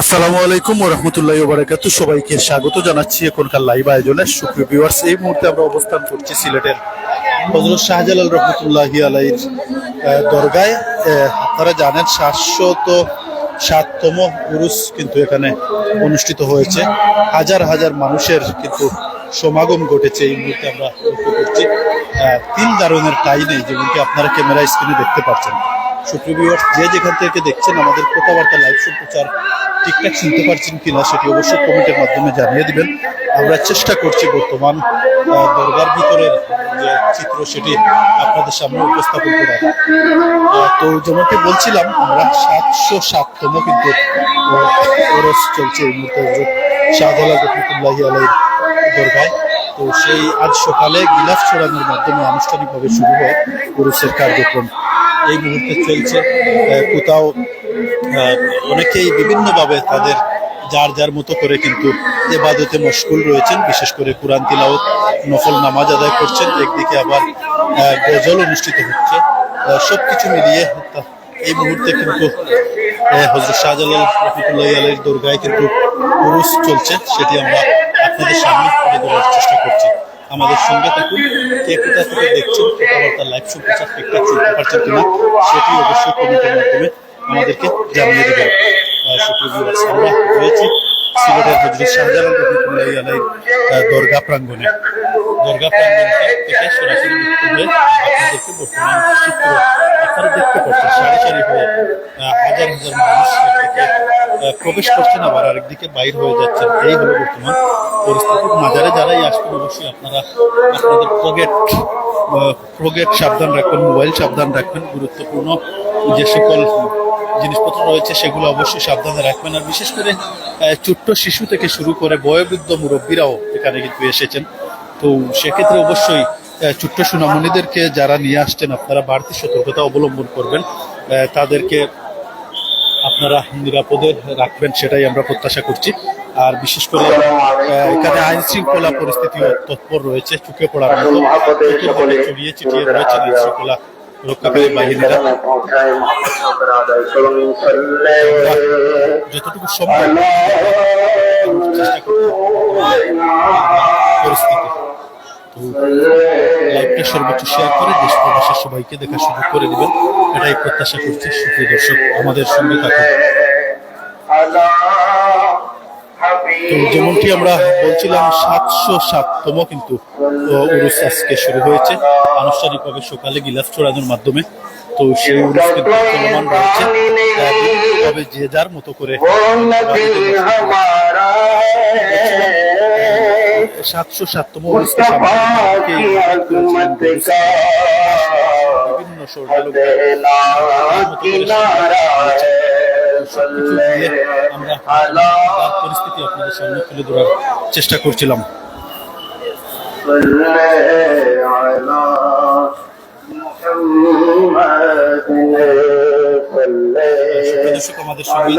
আসসালামু আলাইকুম ওয়া রাহমাতুল্লাহি ওয়া বারাকাতুহু। সবাইকে স্বাগত জানাচ্ছি এখনকার লাইভ আয়োজনে। সুপ্রিয় ভিউয়ার্স, এই মুহূর্তে আমরা অবস্থান করছি সিলেটের হযরত শাহজালাল রহমতুল্লাহি আলাইহির দরগায়। আপনারা জানেন 707তম উরুস কিন্তু এখানে অনুষ্ঠিত হয়েছে। হাজার হাজার মানুষের কিন্তু সমাগম ঘটেছে। এই মুহূর্তে আমরা লক্ষ্য করছি তিন দারুণের টাই নেই, যেমনকি আপনারা ক্যামেরা স্ক্রিনে দেখতে পাচ্ছেন। সুপ্রিয় ভিউয়ার্স, যে যেখান থেকে দেখছেন আমাদের কথাবার্তা লাইভ সম্প্রচার ঠিকঠাক শুনতে পারছেন কিনা সেটি অবশ্যই কমেন্টের মাধ্যমে জানিয়ে দিবেন। আমরা চেষ্টা করছি বর্তমান দরগার ভিতরের যে চিত্র সেটি আপনাদের সামনে উপস্থাপন করার। তো যেমনটি বলছিলাম, আমরা 707তম কিন্তু ওরস চলছে এই মুহূর্তে শাহজালাল রহমতুল্লাহি আলাইহির দরগায়। তো সেই আজ সকালে গিলাফ ছড়ানোর মাধ্যমে আনুষ্ঠানিকভাবে শুরু হয় ওরসের কার্যক্রম। এই মুহূর্তে চলছে কোথাও অনেকেই বিভিন্নভাবে তাদের যার যার মতো করে কিন্তু ইবাদতে মশগুল রয়েছেন, বিশেষ করে কুরআন তিলাওয়াত, নফল নামাজ আদায় করছেন। একদিকে আবার গজল অনুষ্ঠিত হচ্ছে। সবকিছু মিলিয়ে এই মুহূর্তে কিন্তু হযরত শাহজালাল রহমতুল্লাহি আলাইহির দরগায় কিন্তু উরুস চলছে, সেটি আমরা আপনাদের সামনে তুলে ধরার চেষ্টা করছি। আমাদের সঙ্গে থাকুন। কে কোথা থেকে দেখছেন, কথাবার্তা লাইভ সম্প্রচার ঠিকঠাক শুনতে পারছেন কিনা সেটি অবশ্যই কমেন্টের মাধ্যমে আমাদেরকে জানিয়ে দেবেন। আমরা রয়েছি সিলেটের হযরত শাহজালাল রহমতুল্লাহি আলাইহির দরগা প্রাঙ্গণে। দরগা প্রাঙ্গণ থেকে সরাসরি আপনাদেরকে বর্তমান চিত্র আপনারা দেখতে পাচ্ছেন। সারি সারি হয়ে হাজার হাজার মানুষ প্রবেশ করছেন, আবার আরেকদিকে বাইর হয়ে যাচ্ছেন। এই হলো বর্তমান পরিস্থিতি। মাজারে যারাই আসবেন অবশ্যই আপনারা আপনাদের পকেট সাবধান রাখবেন, মোবাইল সাবধান রাখবেন। গুরুত্বপূর্ণ যে সকল জিনিসপত্র রয়েছে সেগুলো অবশ্যই সাবধানে রাখবেন। আর বিশেষ করে ছোট্ট শিশু থেকে শুরু করে বয়োবৃদ্ধ মুরব্বীরাও এখানে কিন্তু এসেছেন। তো সেক্ষেত্রে অবশ্যই ছোট্ট সোনামণিদেরকে যারা নিয়ে আসছেন আপনারা বাড়তি সতর্কতা অবলম্বন করবেন, তাদেরকে আপনারা নিরাপদে রাখবেন, সেটাই আমরা প্রত্যাশা করছি। আর বিশেষ করে এখানে আইন শৃঙ্খলা পরিস্থিতিও তৎপর রয়েছে, চুকে পড়ার মতো ছড়িয়ে ছিটিয়ে রয়েছে আইন শৃঙ্খলা রক্ষাকারী বাহিনীরা। যতটুকু সম্ভব চেষ্টা করব পরিস্থিতি। তো লাইভটা সর্বোচ্চ শেয়ার করে দেশ প্রবাসের সবাইকে দেখার সুযোগ করে দিবেন, এটাই প্রত্যাশা করছি। সুপ্রিয় দর্শক, আমাদের সঙ্গে থাকুন। তো যেমনটি আমরা বলছিলাম 707তম কিন্তু উরুস আজকে শুরু হয়েছে আনুষ্ঠানিকভাবে সকালে গিলাফ ছড়ানোর মাধ্যমে। তো সেই উরুস কিন্তু চলমান রয়েছে, তবে যে যার মতো করে 707তম উরুসকে বিভিন্ন আমরা পরিস্থিতি আপনাদের সামনে তুলে ধরার চেষ্টা করছিলাম। দর্শক, আমাদের সঙ্গে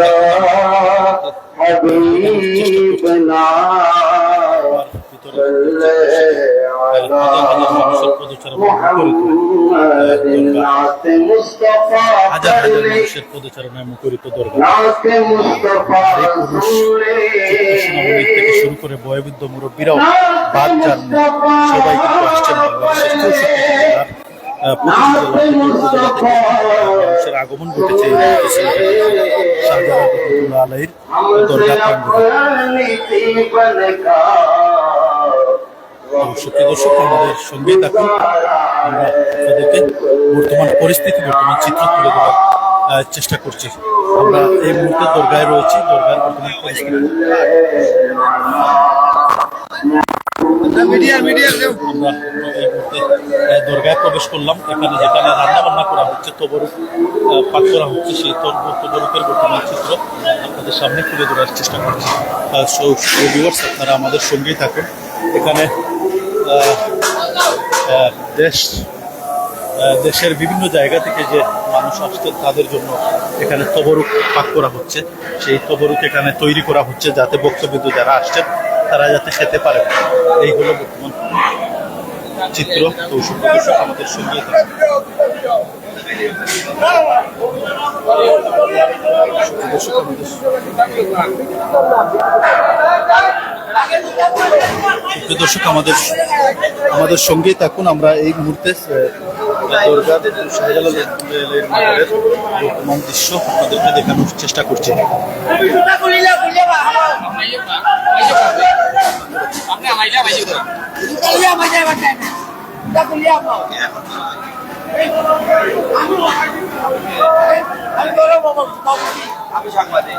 মানুষের পদচারণায় মুখরিত দরগা থেকে শুরু করে বয়োবৃদ্ধ মুরব্বীরাও বাদ যান, সবাই কিন্তু আসছেন মানুষের আগমন ঘটেছে শাহজালাল রহমতুল্লাহি আলাইহির দরগা প্রাঙ্গণে। দর্শক, আমাদের সঙ্গে থাকুন। আমরা আপনাদেরকে বর্তমান পরিস্থিতি, বর্তমান চিত্র তুলে ধরার চেষ্টা করছি। আমরা এই মুহূর্তে দরগায় রয়েছি। দরগার বর্তমান পরিস্থিতি আমরা এই মুহূর্তে দরগায় প্রবেশ করলাম। এখানে যেখানে রান্না বান্না করা হচ্ছে, তবরুক পাঠ করা হচ্ছে, সেই তবরুকের বর্তমান চিত্র আপনাদের সামনে তুলে ধরার চেষ্টা করছি। ভিউয়ার্স, আপনারা আমাদের সঙ্গেই থাকুন। এখানে দেশের বিভিন্ন জায়গা থেকে যে মানুষ আসছেন তাদের জন্য এখানে তবরুক পাক করা হচ্ছে। সেই তবরুক এখানে তৈরি করা হচ্ছে যাতে ভক্তবৃন্দ যারা আসছেন তারা যাতে খেতে পারেন। এই হলো বর্তমান চিত্র। তো দর্শক, আমাদের সঙ্গে দর্শক আমাদের সঙ্গেই থাকুন। আমরা এই মুহূর্তে দরগা শাহজালালের মাজারের বর্তমান দৃশ্য আপনাদেরকে দেখানোর চেষ্টা করছি। আমি সাংবাদিক।